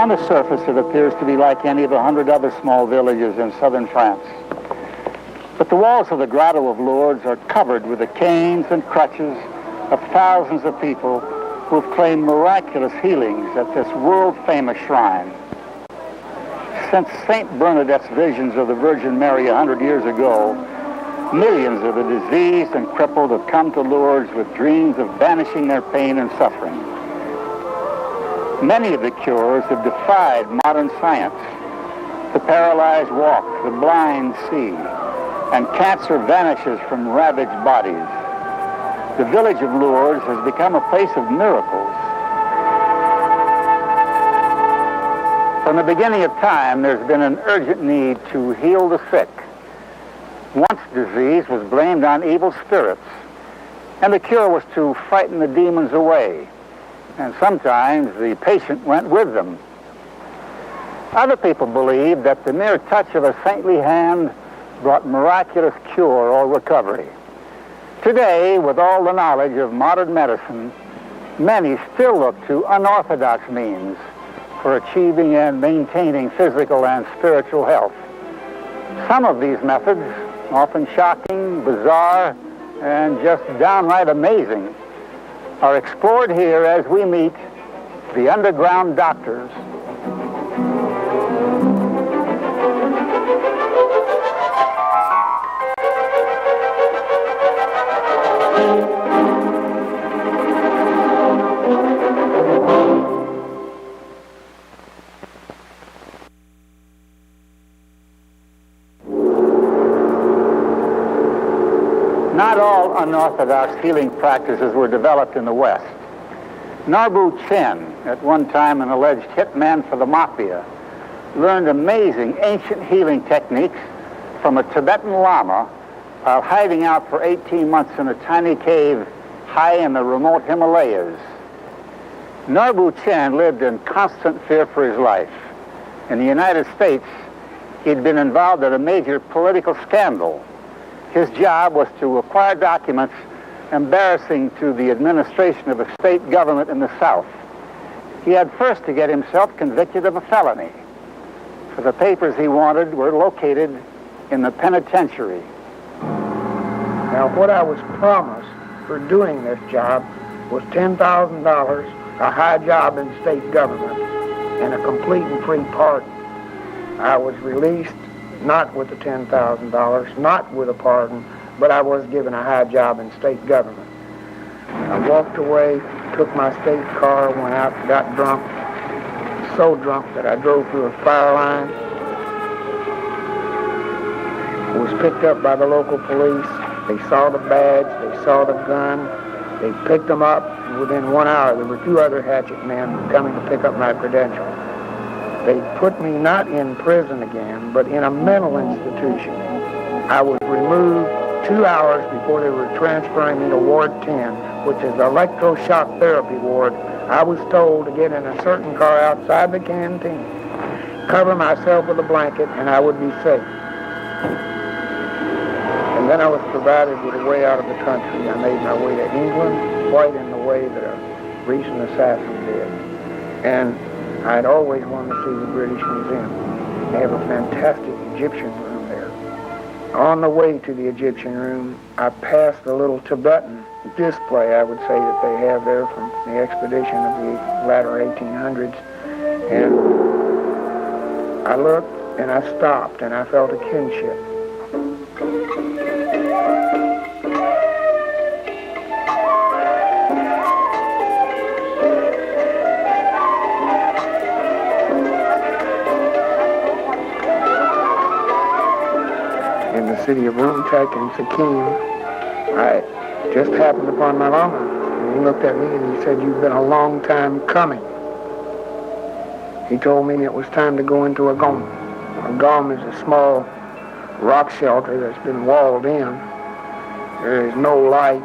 On the surface, it appears to be like any of 100 other small villages in southern France. But the walls of the Grotto of Lourdes are covered with the canes and crutches of thousands of people who have claimed miraculous healings at this world-famous shrine. Since St. Bernadette's visions of the Virgin Mary 100 years ago, millions of the diseased and crippled have come to Lourdes with dreams of banishing their pain and suffering. Many of the cures have defied modern science. The paralyzed walk, the blind see, and cancer vanishes from ravaged bodies. The village of Lourdes has become a place of miracles. From the beginning of time, there's been an urgent need to heal the sick. Once disease was blamed on evil spirits, and the cure was to frighten the demons away, and sometimes the patient went with them. Other people believed that the mere touch of a saintly hand brought miraculous cure or recovery. Today, with all the knowledge of modern medicine, many still look to unorthodox means for achieving and maintaining physical and spiritual health. Some of these methods, often shocking, bizarre, and just downright amazing, are explored here as we meet the underground doctors. Not all unorthodox healing practices were developed in the West. Narbu Chen, at one time an alleged hitman for the mafia, learned amazing ancient healing techniques from a Tibetan Lama while hiding out for 18 months in a tiny cave high in the remote Himalayas. Narbu Chen lived in constant fear for his life. In the United States, he'd been involved in a major political scandal. His job was to acquire documents embarrassing to the administration of a state government in the South. He had first to get himself convicted of a felony, for the papers he wanted were located in the penitentiary. Now, what I was promised for doing this job was $10,000, a high job in state government, and a complete and free pardon. I was released not with the $10,000, not with a pardon, but I was given a high job in state government. I walked away, took my state car, went out, got drunk, so drunk that I drove through a fire line, was picked up by the local police. They saw the badge, they saw the gun, they picked them up, and within 1 hour there were 2 other hatchet men coming to pick up my credentials. They put me not in prison again, but in a mental institution. I was removed 2 hours before they were transferring me to Ward 10, which is the electroshock therapy ward. I was told to get in a certain car outside the canteen, cover myself with a blanket, and I would be safe. And then I was provided with a way out of the country. I made my way to England, quite in the way that a recent assassin did. And I'd always wanted to see the British Museum. They have a fantastic Egyptian room there. On the way to the Egyptian room, I passed a little Tibetan display, I would say, that they have there from the expedition of the latter 1800s. And I looked and I stopped and I felt a kinship. In the city of Rumtek in Sikkim, I just happened upon my Lama. And he looked at me and he said, "You've been a long time coming." He told me it was time to go into a gom. A gom is a small rock shelter that's been walled in. There is no light.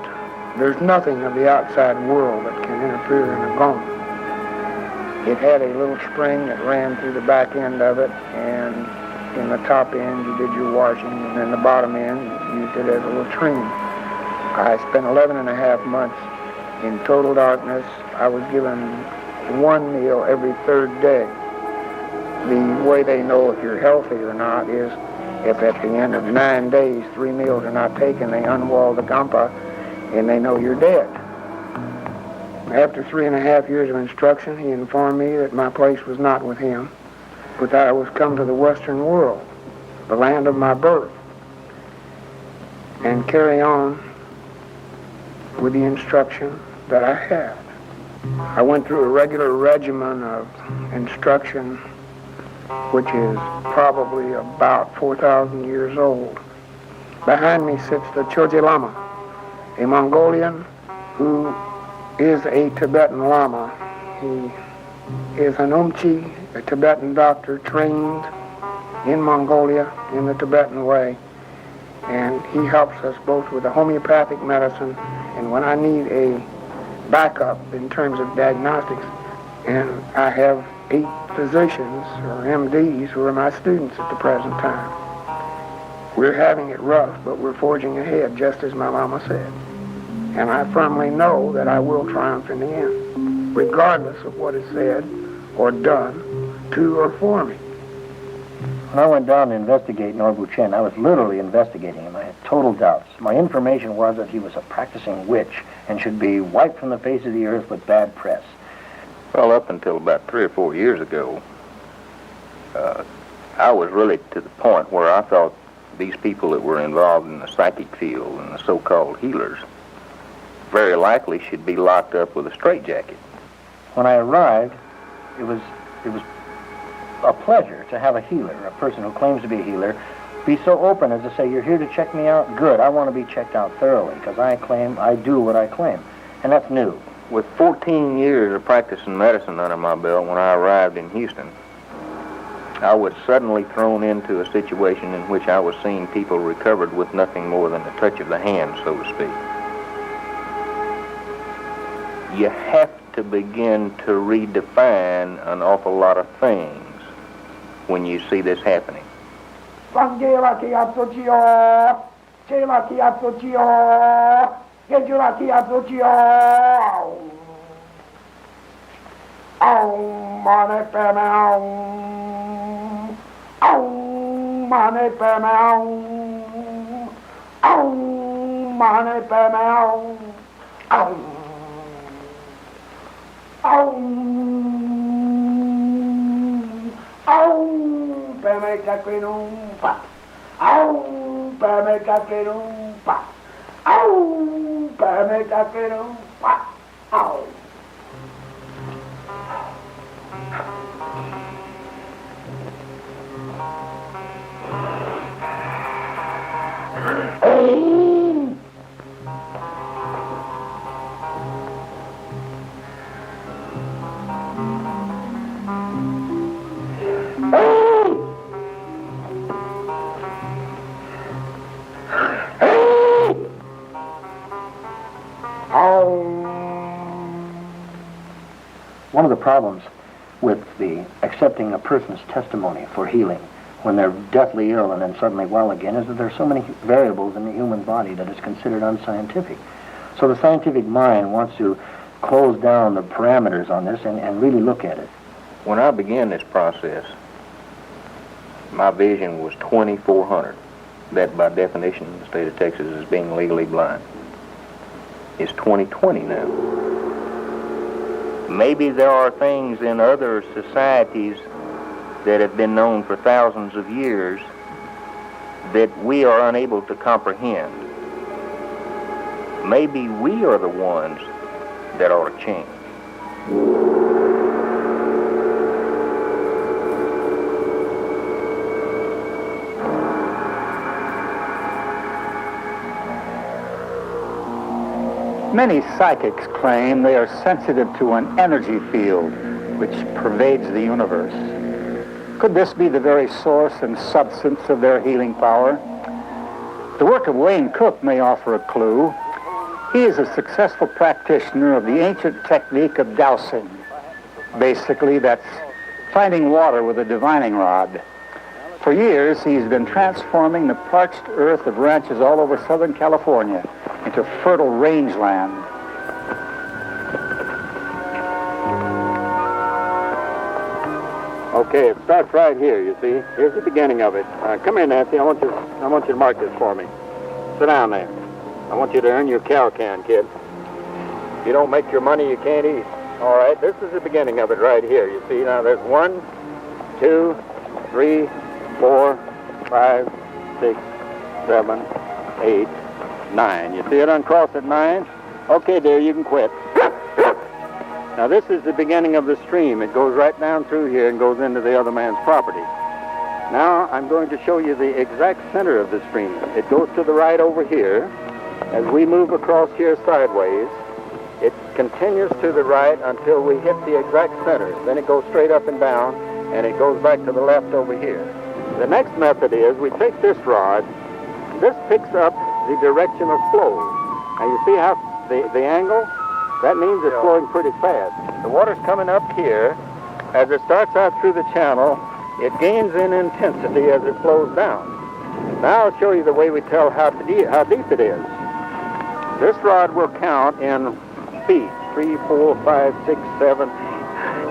There's nothing of the outside world that can interfere in a gom. It had a little spring that ran through the back end of it, and in the top end you did your washing, and in the bottom end you used it as a latrine. I spent 11 and a half months in total darkness. I was given one meal every third day. the way they know if you're healthy or not is if at the end of 9 days 3 meals are not taken, they unwall the gampa and they know you're dead. After 3.5 years of instruction, he informed me that my place was not with him, but that I was come to the Western world, the land of my birth, and carry on with the instruction that I had. I went through a regular regimen of instruction, which is probably about 4,000 years old. Behind me sits the Choje Lama, a Mongolian who is a Tibetan Lama. He is an Umchi, a Tibetan doctor trained in Mongolia in the Tibetan way. And he helps us both with the homeopathic medicine and when I need a backup in terms of diagnostics. And I have 8 physicians or MDs who are my students at the present time. We're having it rough, but we're forging ahead, just as my Lama said. And I firmly know that I will triumph in the end, regardless of what is said or done to or for me. When I went down to investigate Norbu Chen, I was literally investigating him. I had total doubts. My information was that he was a practicing witch and should be wiped from the face of the earth with bad press. Well, up until about 3 or 4 years ago, I was really to the point where I thought these people that were involved in the psychic field and the so-called healers very likely should be locked up with a straitjacket. When I arrived, it was a pleasure to have a healer, a person who claims to be a healer, be so open as to say, you're here to check me out? Good, I want to be checked out thoroughly, because I do what I claim. And that's new. With 14 years of practicing medicine under my belt when I arrived in Houston, I was suddenly thrown into a situation in which I was seeing people recovered with nothing more than a touch of the hand, so to speak. You have to begin to redefine an awful lot of things when you see this happening. One of the problems with the accepting a person's testimony for healing when they're deathly ill and then suddenly well again is that there are so many variables in the human body that is considered unscientific. So the scientific mind wants to close down the parameters on this and really look at it. When I began this process, my vision was 2400. That, by definition, in the state of Texas is being legally blind. It's 2020 now. Maybe there are things in other societies that have been known for thousands of years that we are unable to comprehend. Maybe we are the ones that ought to change. Many psychics claim they are sensitive to an energy field which pervades the universe. Could this be the very source and substance of their healing power? The work of Wayne Cook may offer a clue. He is a successful practitioner of the ancient technique of dowsing. Basically, that's finding water with a divining rod. For years, he's been transforming the parched earth of ranches all over Southern California into fertile rangeland. Okay, it starts right here, you see. Here's the beginning of it. Come here, Nancy. I want you to mark this for me. Sit down there. I want you to earn your cow can, kid. If you don't make your money, you can't eat. All right, this is the beginning of it right here. You see, now there's 1, 2, 3, 4, 5, 6, 7, 8, 9. You see it uncross at 9? Okay, dear, you can quit. Now, this is the beginning of the stream. It goes right down through here and goes into the other man's property. Now, I'm going to show you the exact center of the stream. It goes to the right over here. As we move across here sideways, it continues to the right until we hit the exact center. Then it goes straight up and down, and it goes back to the left over here. The next method is we take this rod. This picks up the direction of flow. Now, you see how the angle? That means it's flowing pretty fast. The water's coming up here. As it starts out through the channel, it gains in intensity as it flows down. Now I'll show you the way we tell how deep it is. This rod will count in feet. 3, 4, 5, 6, 7,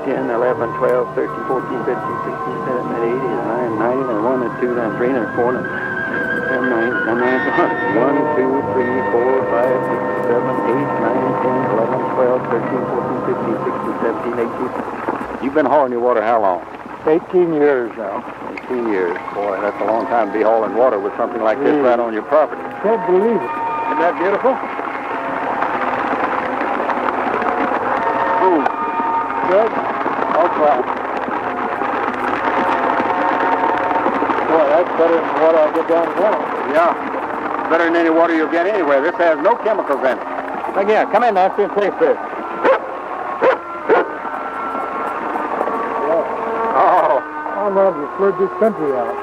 10, 11, 12, 13, 14, 15, 16, 17, 18, 9, 90, then 1, then 2, then 3, then 4, then 10, 9, 10, 9, 1, 2, 3, 4, 5, 6, 7, 8, 9, 10, 11, 12, 13, 14, 15, 16, 17, 18. You've been hauling your water how long? 18 years now. 18 years. Boy, that's a long time to be hauling water with something like this right on your property. Can't believe it. Isn't that beautiful? Ooh. Good? Okay. Boy, that's better than what I get down the well. Yeah. Better than any water you'll get anywhere. This has no chemicals in it. Again, come in, Nancy, and taste this. Oh. I'm going to flood this country out.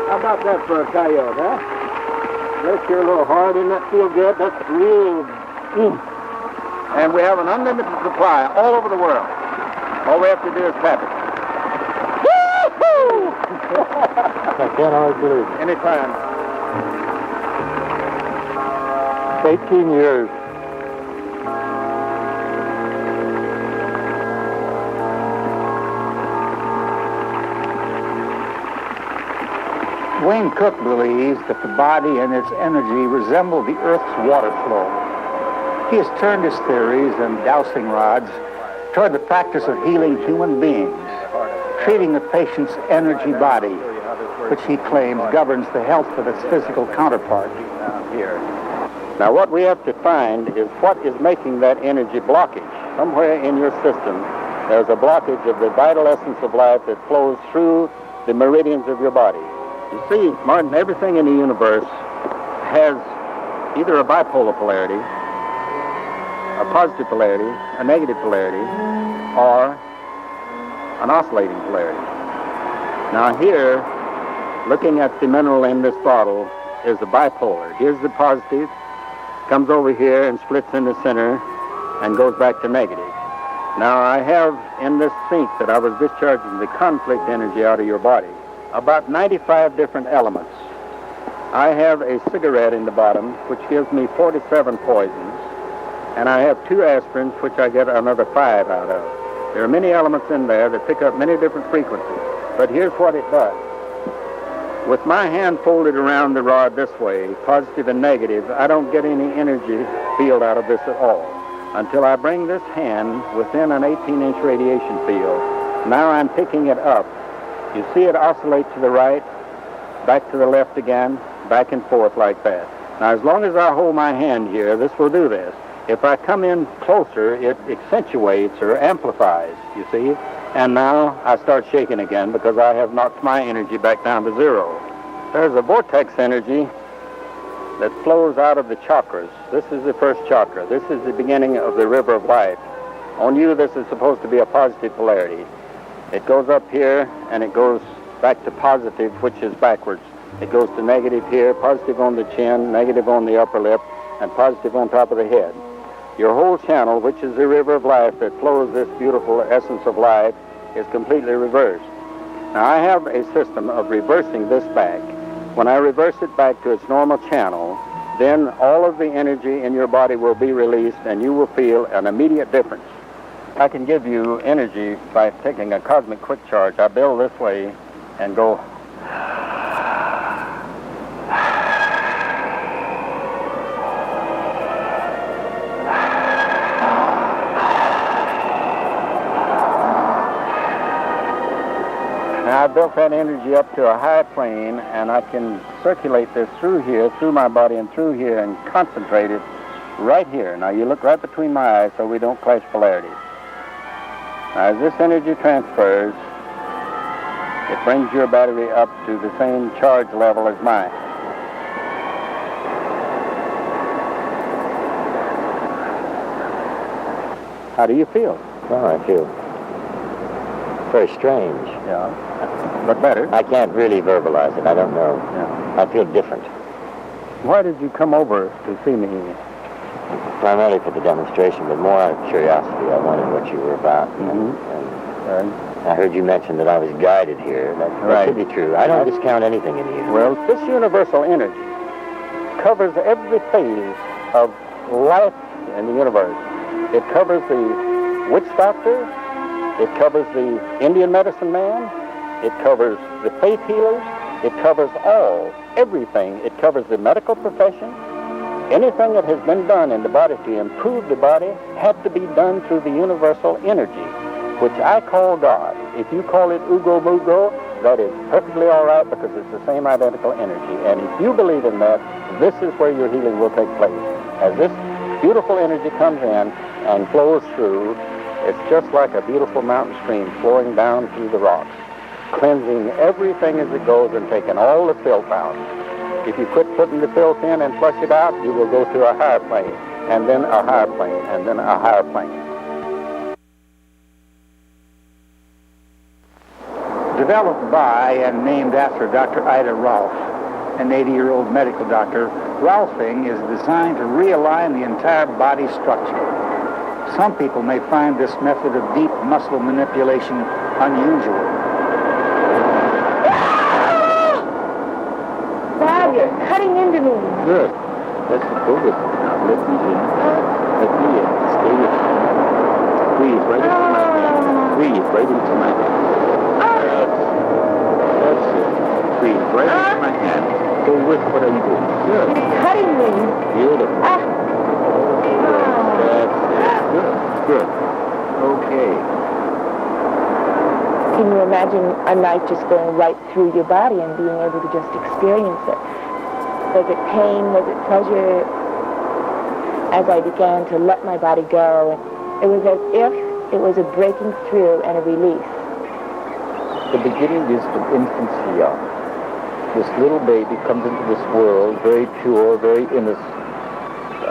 How about that for a coyote, huh? That's your little hard. Doesn't that feel good? That's real. And we have an unlimited supply all over the world. All we have to do is tap it. Woo-hoo! I can't hardly believe it. Anytime. 18 years. Wayne Cook believes that the body and its energy resemble the Earth's water flow. He has turned his theories and dowsing rods toward the practice of healing human beings, treating the patient's energy body, which he claims governs the health of its physical counterpart. Here. Now, what we have to find is what is making that energy blockage. Somewhere in your system, there's a blockage of the vital essence of life that flows through the meridians of your body. You see, Martin, everything in the universe has either a bipolar polarity, a positive polarity, a negative polarity, or an oscillating polarity. Now here, looking at the mineral in this bottle, is the bipolar. Here's the positive, comes over here and splits in the center and goes back to negative. Now I have in this sink that I was discharging the conflict energy out of your body, about 95 different elements. I have a cigarette in the bottom, which gives me 47 poisons, and I have 2 aspirins, which I get another 5 out of. There are many elements in there that pick up many different frequencies, but here's what it does. With my hand folded around the rod this way, positive and negative, I don't get any energy field out of this at all until I bring this hand within an 18-inch radiation field. Now I'm picking it up. You see it oscillate to the right, back to the left again, back and forth like that. Now, as long as I hold my hand here, this will do this. If I come in closer, it accentuates or amplifies, you see? And now I start shaking again because I have knocked my energy back down to 0. There's a vortex energy that flows out of the chakras. This is the first chakra. This is the beginning of the river of life. On you, this is supposed to be a positive polarity. It goes up here, and it goes back to positive, which is backwards. It goes to negative here, positive on the chin, negative on the upper lip, and positive on top of the head. Your whole channel, which is the river of life that flows this beautiful essence of life, is completely reversed. Now, I have a system of reversing this back. When I reverse it back to its normal channel, then all of the energy in your body will be released, and you will feel an immediate difference. I can give you energy by taking a cosmic quick charge. I build this way and go. Now I built that energy up to a high plane, and I can circulate this through here, through my body and through here, and concentrate it right here. Now you look right between my eyes so we don't clash polarities. Now, as this energy transfers, it brings your battery up to the same charge level as mine. How do you feel? Well, I feel very strange. Yeah. But better. I can't really verbalize it. I don't know. Yeah. I feel different. Why did you come over to see me? Primarily for the demonstration, but more out of curiosity. I wondered what you were about. Mhm. And I heard you mention that I was guided here. That Right. could be true. I don't discount anything in the universe. Well, this universal energy covers every phase of life in the universe. It covers the witch doctor. It covers the Indian medicine man. It covers the faith healers. It covers everything. It covers the medical profession. Anything that has been done in the body to improve the body had to be done through the universal energy, which I call God. If you call it Ugo Mugo, that is perfectly all right because it's the same identical energy. And if you believe in that, this is where your healing will take place. As this beautiful energy comes in and flows through, it's just like a beautiful mountain stream flowing down through the rocks, cleansing everything as it goes and taking all the filth out. If you quit putting the filth in and flush it out, you will go to a higher plane, and then a higher plane, and then a higher plane. Developed by and named after Dr. Ida Rolf, an 80-year-old medical doctor, Rolfing is designed to realign the entire body structure. Some people may find this method of deep muscle manipulation unusual. Dad, you're cutting into me. Good. Let's go with it now. Let me in. Let me in. Stay with me. Breathe right into my hand. Breathe right into my hand. That's it. Breathe right into my hand. Go with what I'm doing. Good. You're cutting me. Beautiful. That's it. Good. Good. Okay. Can you imagine a knife just going right through your body and being able to just experience it? Was it pain? Was it pleasure? As I began to let my body go, it was as if it was a breaking through and a release. The beginning is from infancy on. This little baby comes into this world very pure, very innocent.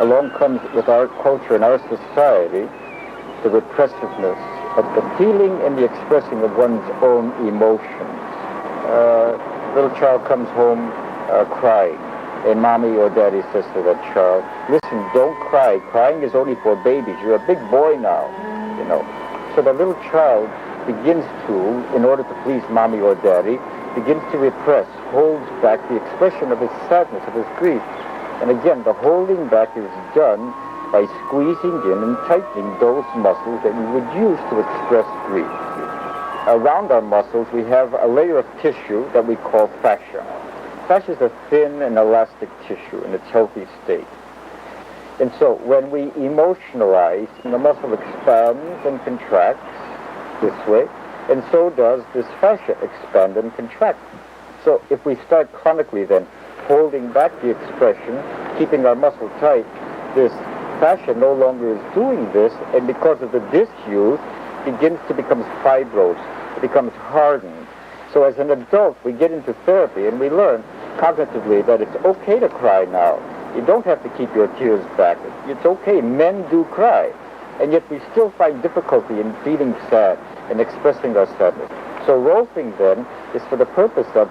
Along comes with our culture and our society the repressiveness of the feeling and the expressing of one's own emotions. Little child comes home crying, and mommy or daddy says to that child, listen, don't cry. Crying is only for babies. You're a big boy now, you know. So the little child begins to, in order to please mommy or daddy, begins to repress, holds back the expression of his sadness, of his grief. And again, the holding back is done by squeezing in and tightening those muscles that we would use to express grief. Around our muscles, we have a layer of tissue that we call fascia. Fascia is a thin and elastic tissue in its healthy state. And so when we emotionalize, the muscle expands and contracts this way, and so does this fascia expand and contract. So if we start chronically then holding back the expression, keeping our muscle tight, this fascia no longer is doing this, and because of the disuse, begins to become fibrous. It becomes hardened. So as an adult, we get into therapy and we learn cognitively that it's okay to cry now. You don't have to keep your tears back. It's okay. Men do cry. And yet we still find difficulty in feeling sad and expressing our sadness. So Rolfing then is for the purpose of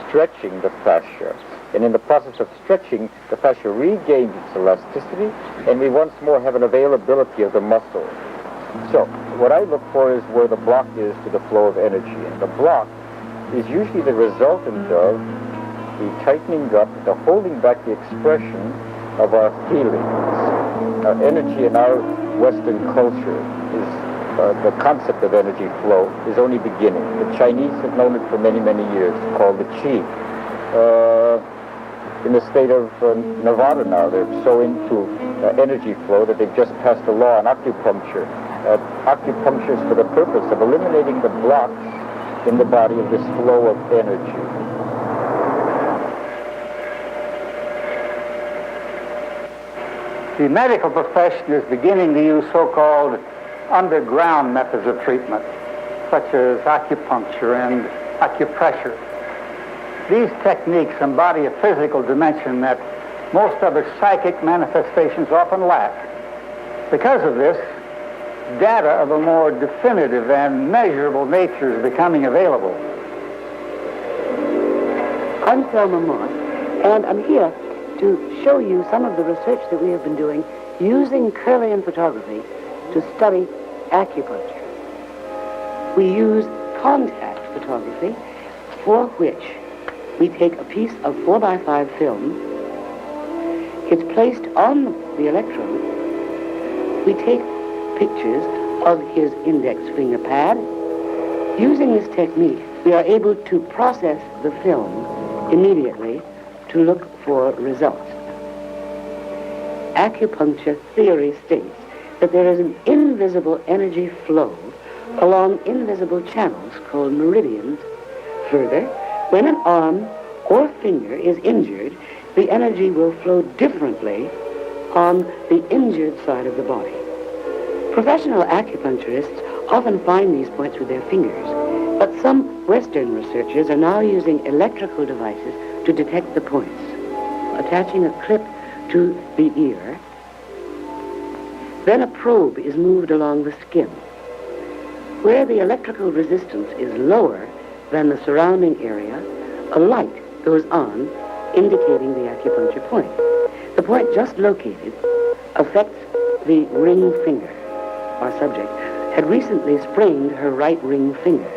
stretching the fascia. And in the process of stretching, the fascia regains its elasticity, and we once more have an availability of the muscle. So what I look for is where the block is to the flow of energy. And the block is usually the resultant of the tightening up, the holding back the expression of our feelings. Our energy in our Western culture is the concept of energy flow is only beginning. The Chinese have known it for many, many years. It's called the qi. In the state of Nevada now, they're so into energy flow that they've just passed a law on acupuncture. Acupuncture is for the purpose of eliminating the blocks in the body of this flow of energy. The medical profession is beginning to use so-called underground methods of treatment, such as acupuncture and acupressure. These techniques embody a physical dimension that most other psychic manifestations often lack. Because of this, data of a more definitive and measurable nature is becoming available. I'm Thelma Moss, and I'm here to show you some of the research that we have been doing using Kirlian photography to study acupuncture. We use contact photography, for which we take a piece of 4x5 film. It's placed on the electrode. We take pictures of his index finger pad. Using this technique, we are able to process the film immediately to look for results. Acupuncture theory states that there is an invisible energy flow along invisible channels called meridians. Further, when an arm or finger is injured, the energy will flow differently on the injured side of the body. Professional acupuncturists often find these points with their fingers, but some Western researchers are now using electrical devices to detect the points, attaching a clip to the ear. Then a probe is moved along the skin. Where the electrical resistance is lower than the surrounding area, a light goes on, indicating the acupuncture point. The point just located affects the ring finger. Our subject had recently sprained her right ring finger,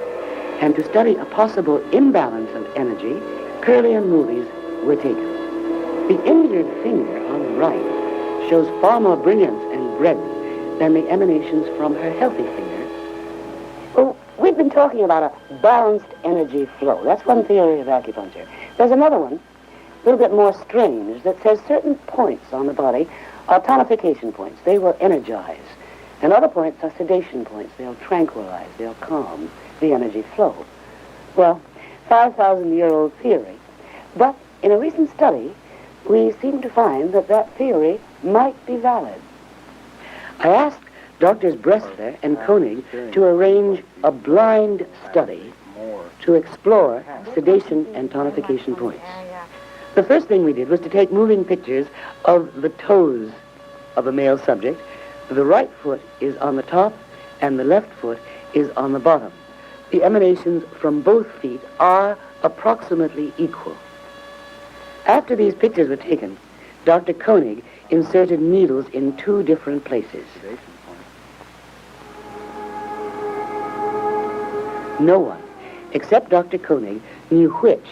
and to study a possible imbalance of energy, Kirlian movies were taken. The injured finger on the right shows far more brilliance and breadth than the emanations from her healthy finger. Well, we've been talking about a balanced energy flow. That's one theory of acupuncture. There's another one, a little bit more strange, that says certain points on the body are tonification points. They will energize. And other points are sedation points. They'll tranquilize, they'll calm the energy flow. Well, 5,000-year-old theory. But in a recent study, we seem to find that that theory might be valid. I asked Drs. Bressler and Koenig to arrange a blind study to explore sedation and tonification points. The first thing we did was to take moving pictures of the toes of a male subject. The right foot is on the top and the left foot is on the bottom. The emanations from both feet are approximately equal. After these pictures were taken, Dr. Koenig inserted needles in two different places. No one, except Dr. Koenig, knew which,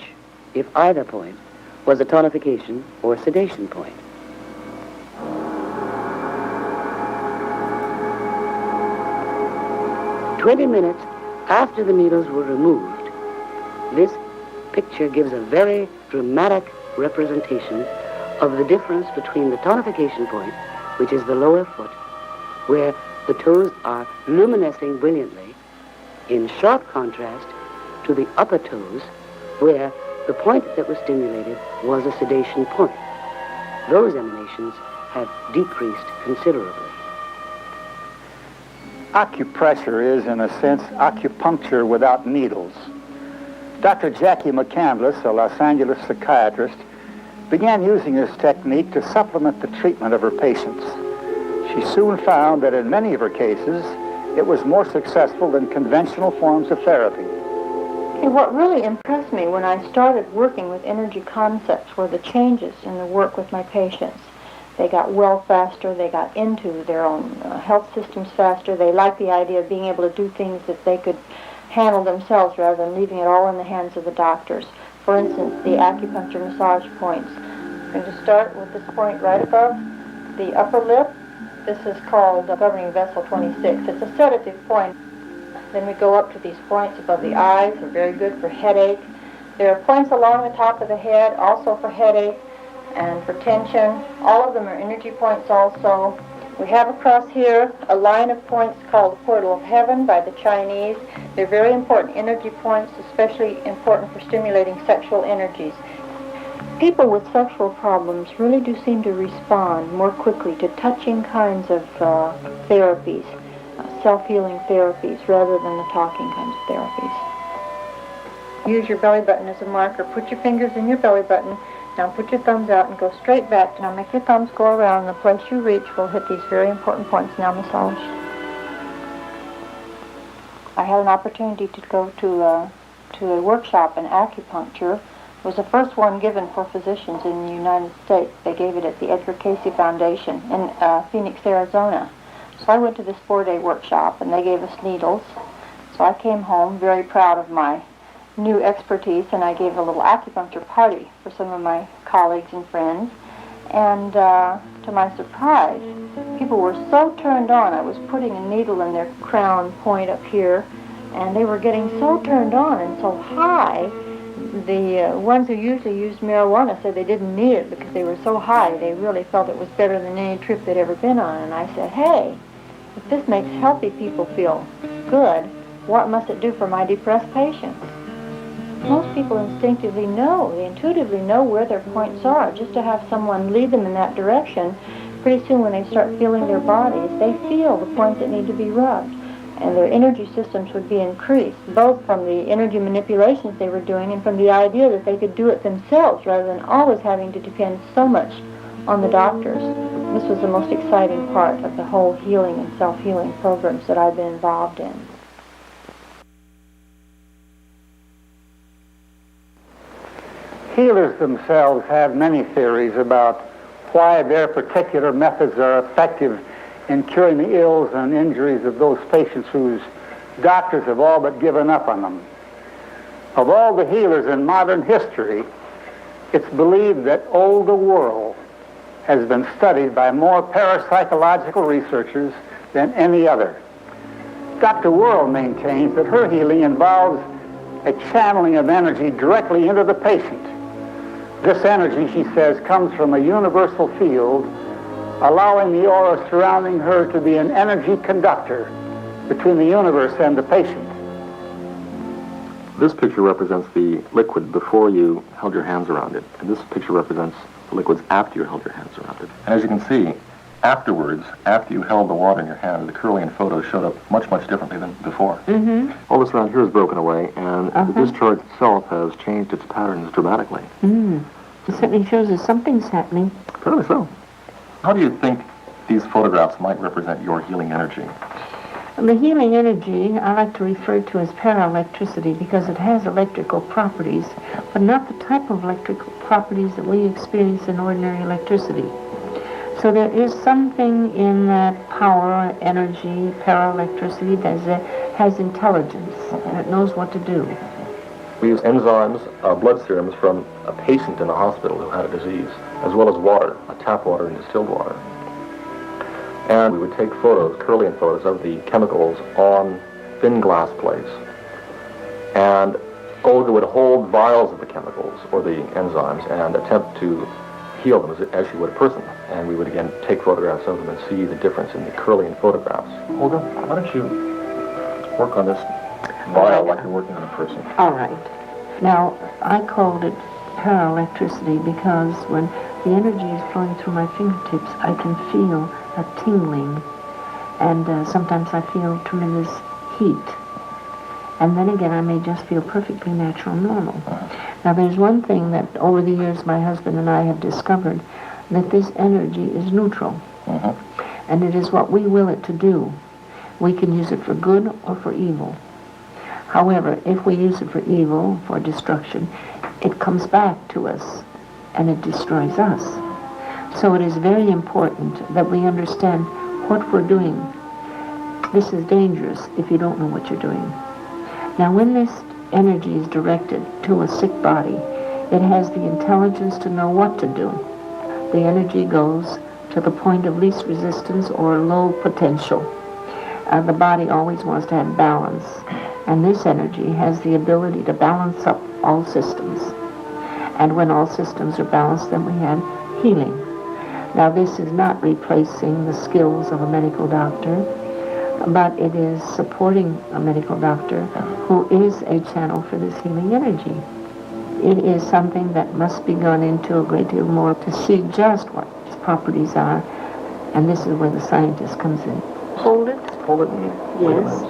if either point, was a tonification or sedation point. "20 minutes after the needles were removed, this picture gives a very dramatic representation of the difference between the tonification point, which is the lower foot, where the toes are luminescing brilliantly, in sharp contrast to the upper toes, where the point that was stimulated was a sedation point. Those emanations have decreased considerably. Acupressure is, in a sense, acupuncture without needles. Dr. Jackie McCandless, a Los Angeles psychiatrist, began using this technique to supplement the treatment of her patients. She soon found that in many of her cases, it was more successful than conventional forms of therapy. And what really impressed me when I started working with energy concepts were the changes in the work with my patients. They got well faster, they got into their own health systems faster, they liked the idea of being able to do things that they could handle themselves rather than leaving it all in the hands of the doctors. For instance, the acupuncture massage points. I'm going to start with this point right above the upper lip, This is called governing vessel 26. It's a sedative point. Then we go up to these points above the eyes. They're very good for headache. There are points along the top of the head, also for headache and for tension. All of them are energy points also. We have across here a line of points called the Portal of Heaven by the Chinese. They're very important energy points, especially important for stimulating sexual energies. People with sexual problems really do seem to respond more quickly to touching kinds of therapies, self-healing therapies, rather than the talking kinds of therapies. Use your belly button as a marker. Put your fingers in your belly button. Now put your thumbs out and go straight back. Now make your thumbs go around. The place you reach will hit these very important points. Now massage. I had an opportunity to go to a workshop in acupuncture. It was the first one given for physicians in the United States. They gave it at the Edgar Cayce Foundation in Phoenix, Arizona. So I went to this 4-day workshop, and they gave us needles. So I came home very proud of my new expertise, and I gave a little acupuncture party for some of my colleagues and friends. And to my surprise, people were so turned on. I was putting a needle in their crown point up here, and they were getting so turned on and so high. The ones who usually used marijuana said they didn't need it because they were so high. They really felt it was better than any trip they'd ever been on. And I said, hey, if this makes healthy people feel good, what must it do for my depressed patients? Most people instinctively know, they intuitively know where their points are. Just to have someone lead them in that direction, pretty soon when they start feeling their bodies, they feel the points that need to be rubbed. And their energy systems would be increased, both from the energy manipulations they were doing and from the idea that they could do it themselves rather than always having to depend so much on the doctors. This was the most exciting part of the whole healing and self-healing programs that I've been involved in. Healers themselves have many theories about why their particular methods are effective in curing the ills and injuries of those patients whose doctors have all but given up on them. Of all the healers in modern history, it's believed that all the world has been studied by more parapsychological researchers than any other. Dr. Worrell maintains that her healing involves a channeling of energy directly into the patient. This energy, she says, comes from a universal field, allowing the aura surrounding her to be an energy conductor between the universe and the patient. This picture represents the liquid before you held your hands around it, and this picture represents the liquids after you held your hands around it. And as you can see, afterwards, after you held the water in your hand, the Kirlian photo showed up much, much differently than before. Mm-hmm. All this around here is broken away, and the discharge itself has changed its patterns dramatically. It certainly shows us something's happening. Apparently so. How do you think these photographs might represent your healing energy? The healing energy I like to refer to as paraelectricity because it has electrical properties, but not the type of electrical properties that we experience in ordinary electricity. So there is something in that power, energy, paraelectricity that has intelligence and it knows what to do. We use enzymes, blood serums from a patient in a hospital who had a disease, as well as water, tap water and distilled water. And we would take photos, Kirlian photos, of the chemicals on thin glass plates. And Olga would hold vials of the chemicals, or the enzymes, and attempt to heal them as she would a person. And we would again take photographs of them and see the difference in the Kirlian photographs. Olga, why don't you work on this vial like you're working on a person? All right. Now, I called it paraelectricity because when the energy is flowing through my fingertips, I can feel a tingling, and sometimes I feel tremendous heat. And then again, I may just feel perfectly natural, normal. Now, there's one thing that over the years my husband and I have discovered, that this energy is neutral. And it is what we will it to do. We can use it for good or for evil. However, if we use it for evil, for destruction, it comes back to us and it destroys us. So it is very important that we understand what we're doing. This is dangerous if you don't know what you're doing. Now, when this energy is directed to a sick body, it has the intelligence to know what to do. The energy goes to the point of least resistance or low potential. The body always wants to have balance, and this energy has the ability to balance up all systems. And when all systems are balanced, then we have healing. Now, this is not replacing the skills of a medical doctor, but it is supporting a medical doctor who is a channel for this healing energy. It is something that must be gone into a great deal more to see just what its properties are, and this is where the scientist comes in. Hold it. Hold it and wait a Yes. minute.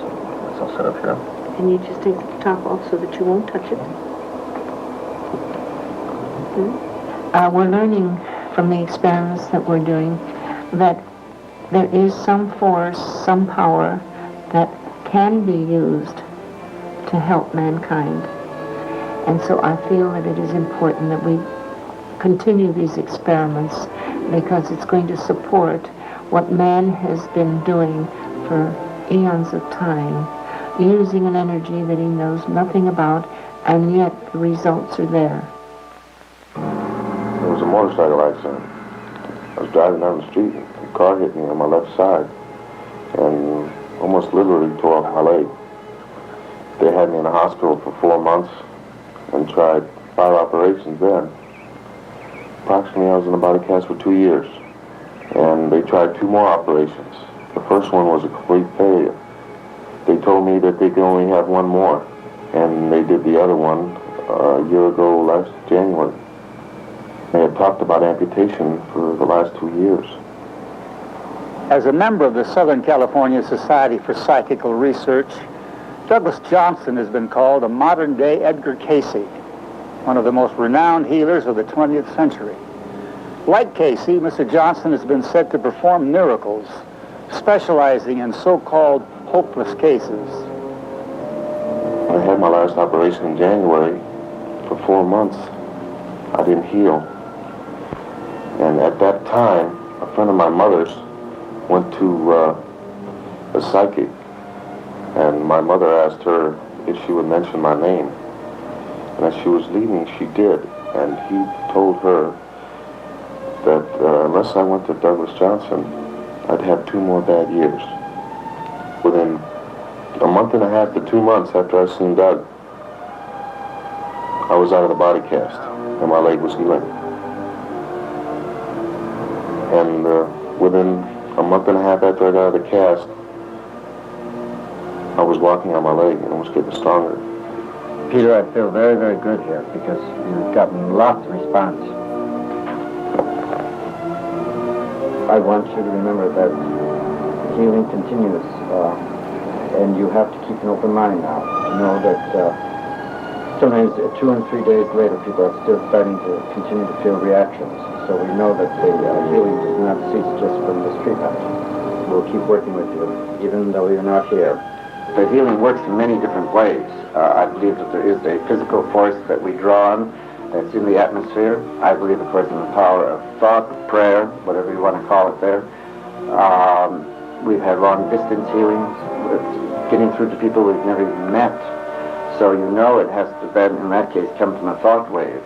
So I'll set up here. And you just take the top off so that you won't touch it. We're learning from the experiments that we're doing that there is some force, some power that can be used to help mankind. And so I feel that it is important that we continue these experiments because it's going to support what man has been doing for eons of time, using an energy that he knows nothing about, and yet the results are there. It was a motorcycle accident. I was driving down the street, and a car hit me on my left side and almost literally tore off my leg. They had me in the hospital for 4 months and tried 5 operations then. Approximately, I was in a body cast for 2 years, and they tried 2 more operations. The first one was a complete failure. They told me that they could only have 1 more, and they did the other one a year ago, last January. They had talked about amputation for the last 2 years. As a member of the Southern California Society for Psychical Research, Douglas Johnson has been called a modern-day Edgar Cayce, one of the most renowned healers of the 20th century. Like Cayce, Mr. Johnson has been said to perform miracles, specializing in so-called hopeless cases. I had my last operation in January. For 4 months, I didn't heal. And at that time, a friend of my mother's went to a psychic, and my mother asked her if she would mention my name. And as she was leaving, she did. And he told her that unless I went to Douglas Johnson, I'd have 2 more bad years. Within a month and a half to 2 months after I seen Doug, I was out of the body cast, and my leg was healing. And within a month and a half after I got out of the cast, I was walking on my leg and it was getting stronger. Peter, I feel very, very good here because you've gotten lots of response. I want you to remember that healing continues, and you have to keep an open mind now to know that sometimes 2 and 3 days later people are still starting to continue to feel reactions. So we know that the healing does not cease just from this treatment. We'll keep working with you, even though you're not here. The healing works in many different ways. I believe that there is a physical force that we draw on that's in the atmosphere. I believe, of course, in the power of thought, prayer, whatever you want to call it there. We've had long-distance healings, getting through to people we've never even met. So you know it has to then, in that case, come from a thought wave.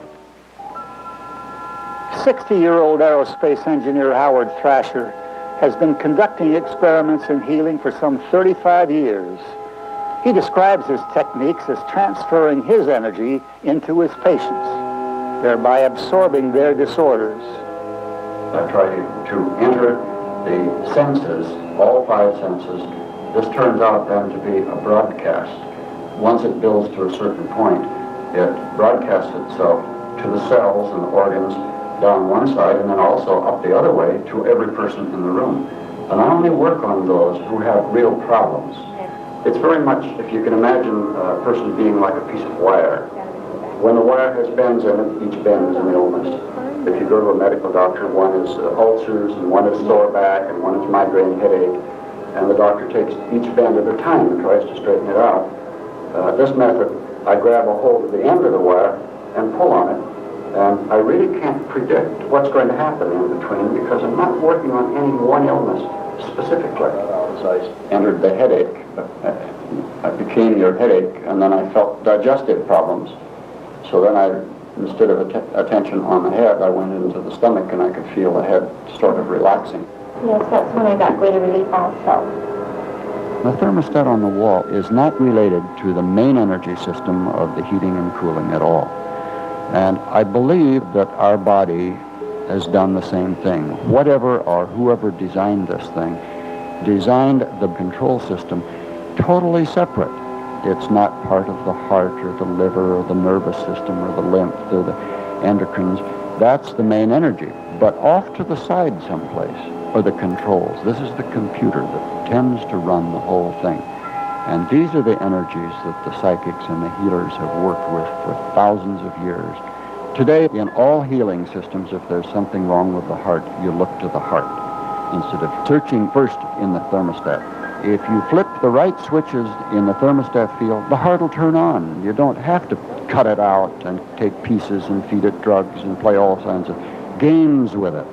60-year-old aerospace engineer Howard Thrasher has been conducting experiments in healing for some 35 years. He describes his techniques as transferring his energy into his patients, thereby absorbing their disorders. I try to enter the senses, all 5 senses. This turns out then to be a broadcast. Once it builds to a certain point, it broadcasts itself to the cells and the organs down one side and then also up the other way to every person in the room. And I only work on those who have real problems. It's very much, if you can imagine a person being like a piece of wire. When the wire has bends in it, each bend is an illness. If you go to a medical doctor, one is ulcers, and one is sore back, and one is migraine headache, and the doctor takes each bend at a time and tries to straighten it out. This method, I grab a hold of the end of the wire and pull on it, and I really can't predict what's going to happen in between because I'm not working on any one illness specifically. As I entered the headache, I became your headache, and then I felt digestive problems. So then I instead of attention on the head, I went into the stomach and I could feel the head sort of relaxing. Yes, that's when I got greater relief also. The thermostat on the wall is not related to the main energy system of the heating and cooling at all. And I believe that our body has done the same thing. Whatever or whoever designed this thing designed the control system totally separate. It's not part of the heart or the liver or the nervous system or the lymph or the endocrines. That's the main energy. But off to the side someplace are the controls. This is the computer that tends to run the whole thing. And these are the energies that the psychics and the healers have worked with for thousands of years. Today, in all healing systems, if there's something wrong with the heart, you look to the heart instead of searching first in the thermostat. If you flip the right switches in the thermostat field, the heart will turn on. You don't have to cut it out and take pieces and feed it drugs and play all kinds of games with it.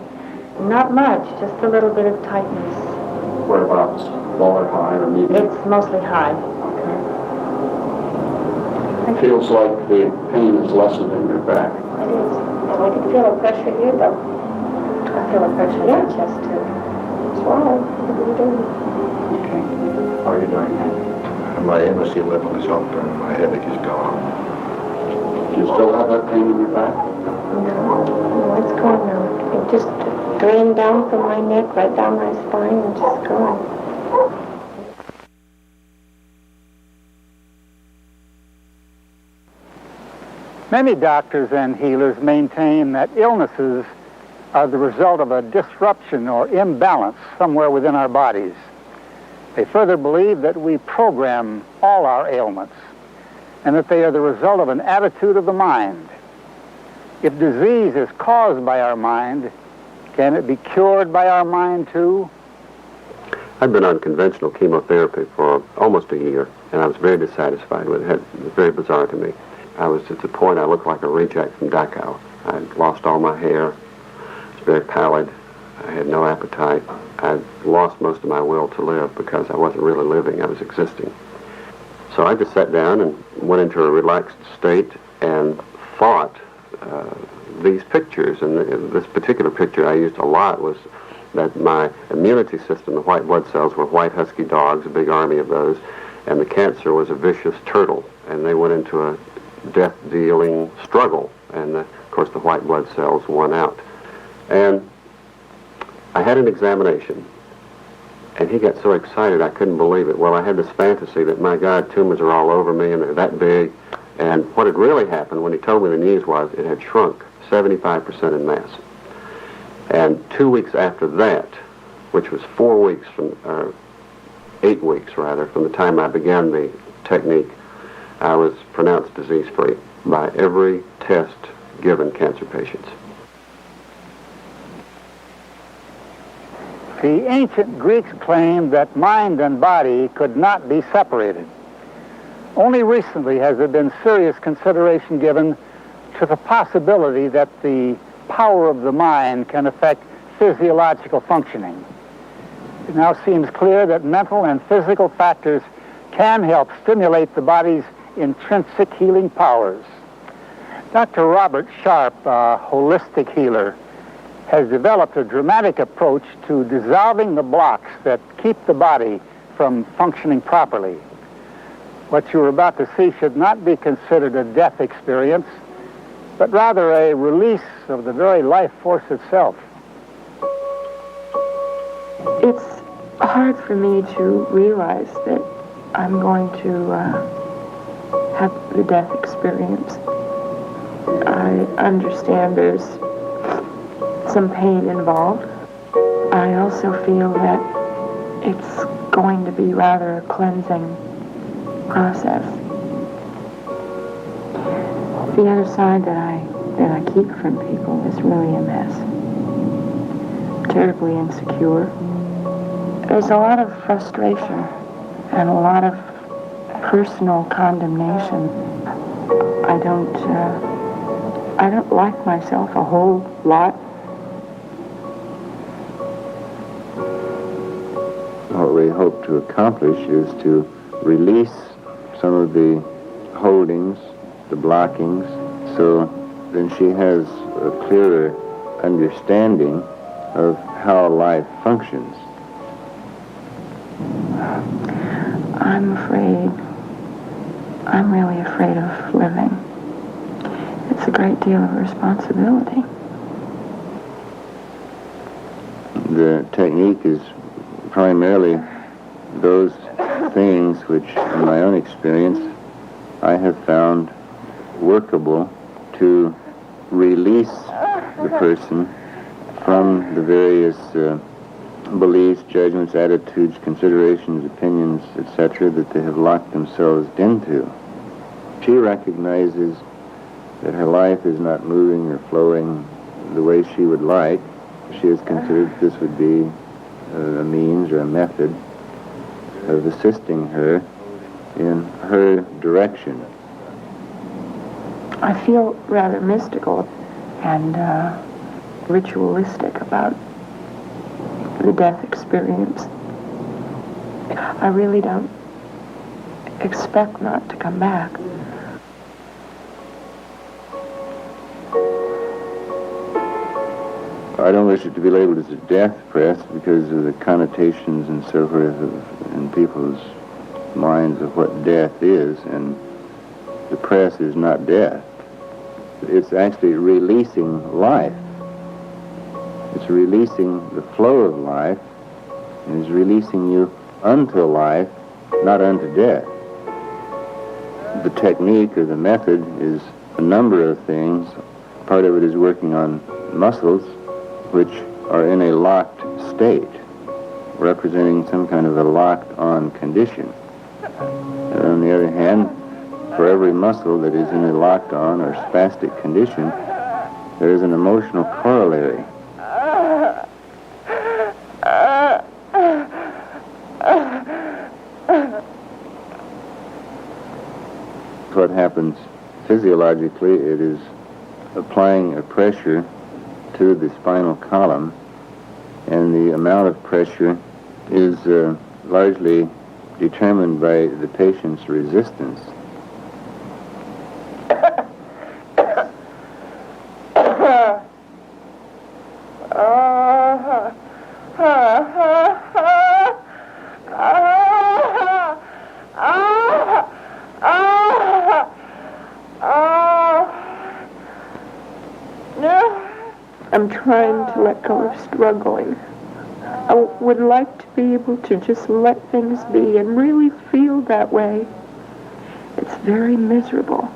Not much, just a little bit of tightness. Whereabouts? Low or high or medium? It's mostly high. It feels like the pain is lessened in your back. It is. And I can feel a pressure here, though. I feel a pressure in my chest, too. Swallow. What are you doing? Okay. How are you doing? My energy level is up and my headache is gone. Do you still have that pain in your back? No, it's gone now. It just drained down from my neck, right down my spine, and just gone. Many doctors and healers maintain that illnesses are the result of a disruption or imbalance somewhere within our bodies. They further believe that we program all our ailments and that they are the result of an attitude of the mind. If disease is caused by our mind, can it be cured by our mind too? I'd been on conventional chemotherapy for almost a year, and I was very dissatisfied with it. It was very bizarre to me. I was at the point I looked like a reject from Dachau. I'd lost all my hair. I was very pallid. I had no appetite. I'd lost most of my will to live because I wasn't really living. I was existing. So I just sat down and went into a relaxed state and thought these pictures. And this particular picture I used a lot was that my immunity system, the white blood cells, were white husky dogs, a big army of those, and the cancer was a vicious turtle. And they went into a death-dealing struggle, and of course the white blood cells won out. And I had an examination, and he got so excited I couldn't believe it. Well, I had this fantasy that, my God, tumors are all over me and they're that big. And what had really happened when he told me the news was it had shrunk 75% in mass. And 2 weeks after that, which was 4 weeks from, 8 weeks rather, from the time I began the technique, I was pronounced disease-free by every test given cancer patients. The ancient Greeks claimed that mind and body could not be separated. Only recently has there been serious consideration given to the possibility that the power of the mind can affect physiological functioning. It now seems clear that mental and physical factors can help stimulate the body's intrinsic healing powers. Dr. Robert Sharp, a holistic healer, has developed a dramatic approach to dissolving the blocks that keep the body from functioning properly. What you're about to see should not be considered a death experience, but rather a release of the very life force itself. It's hard for me to realize that I'm going to have the death experience. I understand there's some pain involved. I also feel that it's going to be rather a cleansing process. The other side that I keep from people is really a mess. Terribly insecure. There's a lot of frustration and a lot of personal condemnation. I don't like myself a whole lot. What we hope to accomplish is to release some of the holdings, the blockings, so then she has a clearer understanding of how life functions. I'm really afraid of living. It's a great deal of responsibility. The technique is primarily those things which, in my own experience, I have found workable to release the person from the various beliefs, judgments, attitudes, considerations, opinions, etc., that they have locked themselves into. She recognizes that her life is not moving or flowing the way she would like. She has considered this would be a means or a method of assisting her in her direction. I feel rather mystical and ritualistic about the death experience. I really don't expect not to come back. I don't wish it to be labeled as a death press because of the connotations and so forth in people's minds of what death is, and the press is not death. It's actually releasing life. It's releasing the flow of life, and it's releasing you unto life, not unto death. The technique or the method is a number of things. Part of it is working on muscles which are in a locked state, representing some kind of a locked-on condition. And on the other hand, for every muscle that is in a locked-on or spastic condition, there is an emotional corollary. What happens physiologically, it is applying a pressure to the spinal column, and the amount of pressure is largely determined by the patient's resistance. I'm trying to let go of struggling. I would like to be able to just let things be and really feel that way. It's very miserable,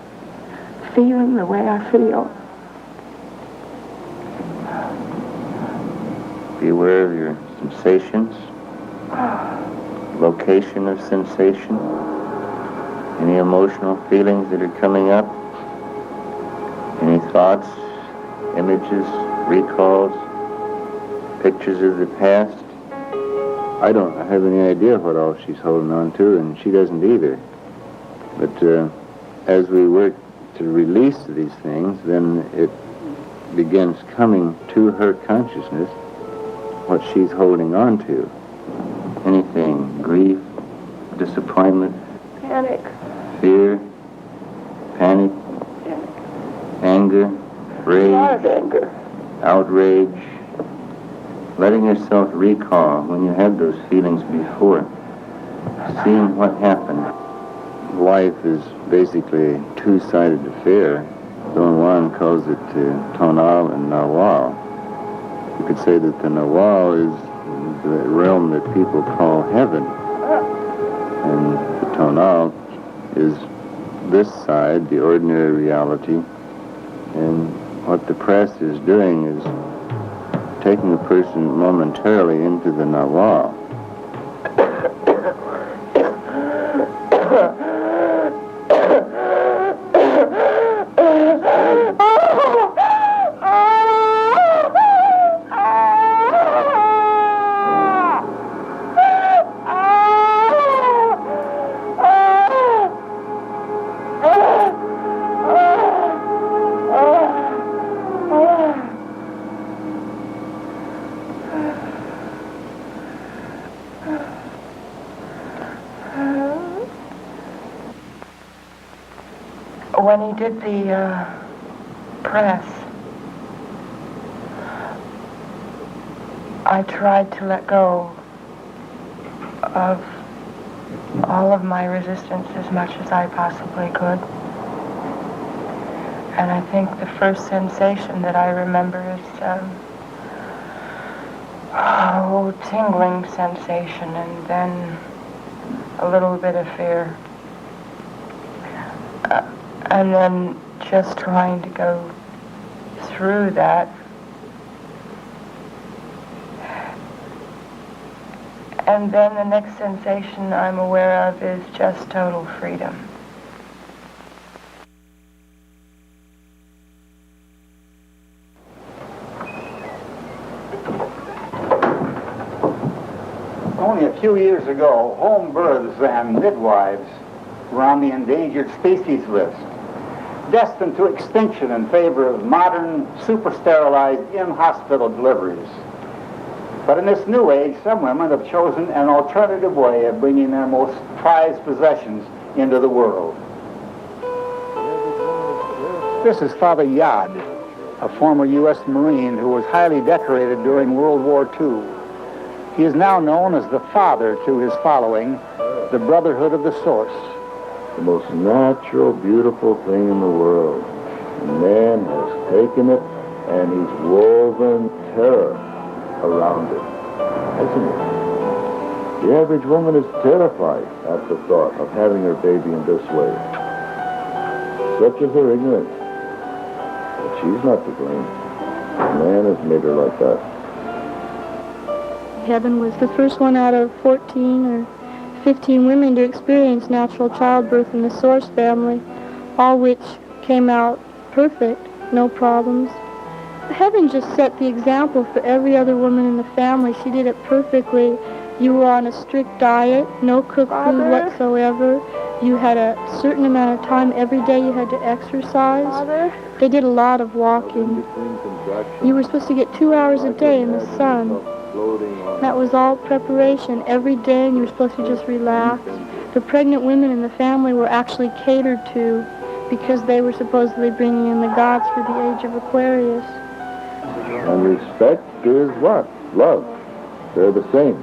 feeling the way I feel. Be aware of your sensations, location of sensation, any emotional feelings that are coming up, any thoughts, images, recalls, pictures of the past. I don't have any idea what all she's holding on to, and she doesn't either. But as we work to release these things, then it begins coming to her consciousness what she's holding on to. Anything, grief, disappointment, Panic. fear, panic, anger, rage, A lot of anger. outrage, letting yourself recall when you had those feelings before, seeing what happened. Life is basically a two-sided affair. Don Juan calls it tonal and nawal. You could say that the nawal is the realm that people call heaven, and the tonal is this side, the ordinary reality, and what the press is doing is taking a person momentarily into the nawal. When he did the press, I tried to let go of all of my resistance as much as I possibly could. And I think the first sensation that I remember is tingling sensation, and then a little bit of fear. And then just trying to go through that. And then the next sensation I'm aware of is just total freedom. Only a few years ago, home births and midwives were on the endangered species list, destined to extinction in favor of modern, super-sterilized in-hospital deliveries. But in this new age, some women have chosen an alternative way of bringing their most prized possessions into the world. This is Father Yad, a former U.S. Marine who was highly decorated during World War II. He is now known as the father to his following, the Brotherhood of the Source. The most natural, beautiful thing in the world. Man has taken it and he's woven terror around it, hasn't it? The average woman is terrified at the thought of having her baby in this way. Such is her ignorance. But she's not to blame. Man has made her like that. Heaven was the first one out of 14 or 15 women to experience natural childbirth in the Source family, all which came out perfect, no problems. Heaven just set the example for every other woman in the family. She did it perfectly. You were on a strict diet, no cooked food whatsoever. You had a certain amount of time every day you had to exercise. They did a lot of walking. You were supposed to get 2 hours a day in the sun. That was all preparation every day, and you were supposed to just relax. The pregnant women in the family were actually catered to because they were supposedly bringing in the gods for the age of Aquarius. And respect is what? Love. They're the same.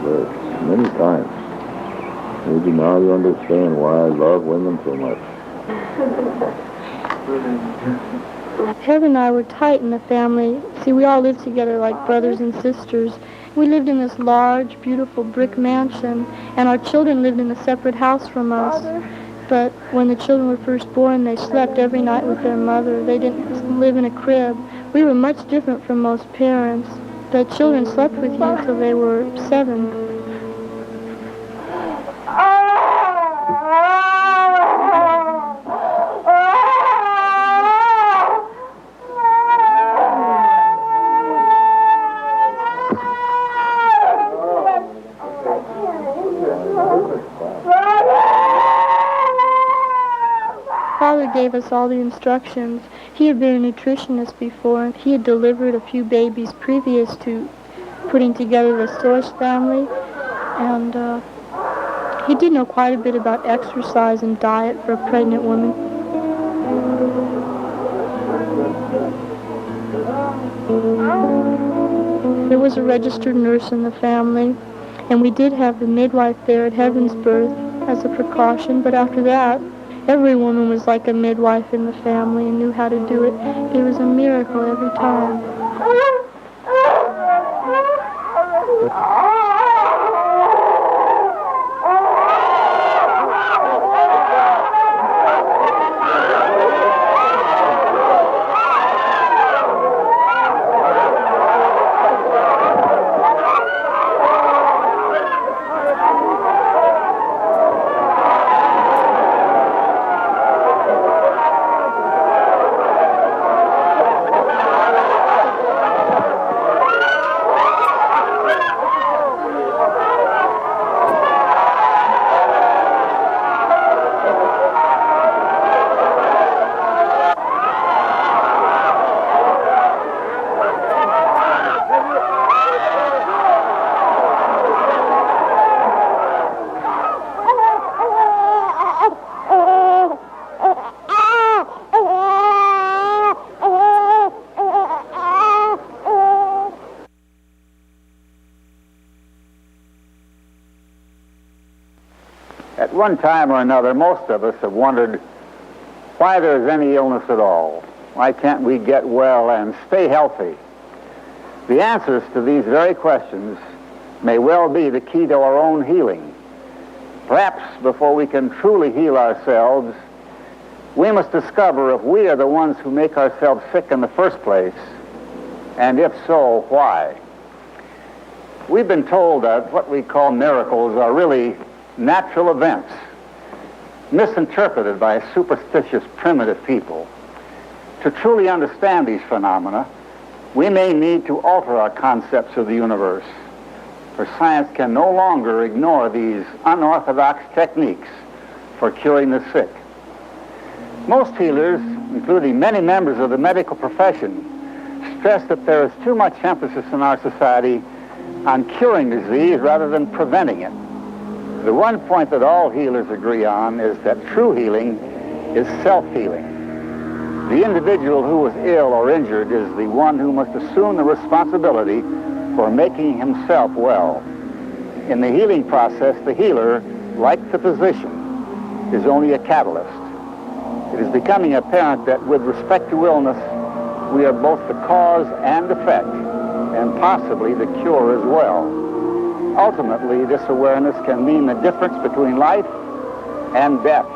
But many times. Maybe now you understand why I love women so much. Heaven and I were tight in the family. See, we all lived together like brothers and sisters. We lived in this large, beautiful brick mansion, and our children lived in a separate house from us. But when the children were first born, they slept every night with their mother. They didn't live in a crib. We were much different from most parents. The children slept with you until they were 7. Father gave us all the instructions. He had been a nutritionist before, and he had delivered a few babies previous to putting together the Source family, and he did know quite a bit about exercise and diet for a pregnant woman. There was a registered nurse in the family, and we did have the midwife there at Heaven's birth as a precaution, but after that, every woman was like a midwife in the family and knew how to do it. It was a miracle every time. At one time or another, most of us have wondered why there is any illness at all. Why can't we get well and stay healthy? The answers to these very questions may well be the key to our own healing. Perhaps before we can truly heal ourselves, we must discover if we are the ones who make ourselves sick in the first place, and if so, why. We've been told that what we call miracles are really natural events, misinterpreted by superstitious, primitive people. To truly understand these phenomena, we may need to alter our concepts of the universe, for science can no longer ignore these unorthodox techniques for curing the sick. Most healers, including many members of the medical profession, stress that there is too much emphasis in our society on curing disease rather than preventing it. The one point that all healers agree on is that true healing is self-healing. The individual who is ill or injured is the one who must assume the responsibility for making himself well. In the healing process, the healer, like the physician, is only a catalyst. It is becoming apparent that with respect to illness, we are both the cause and effect, and possibly the cure as well. Ultimately, this awareness can mean the difference between life and death.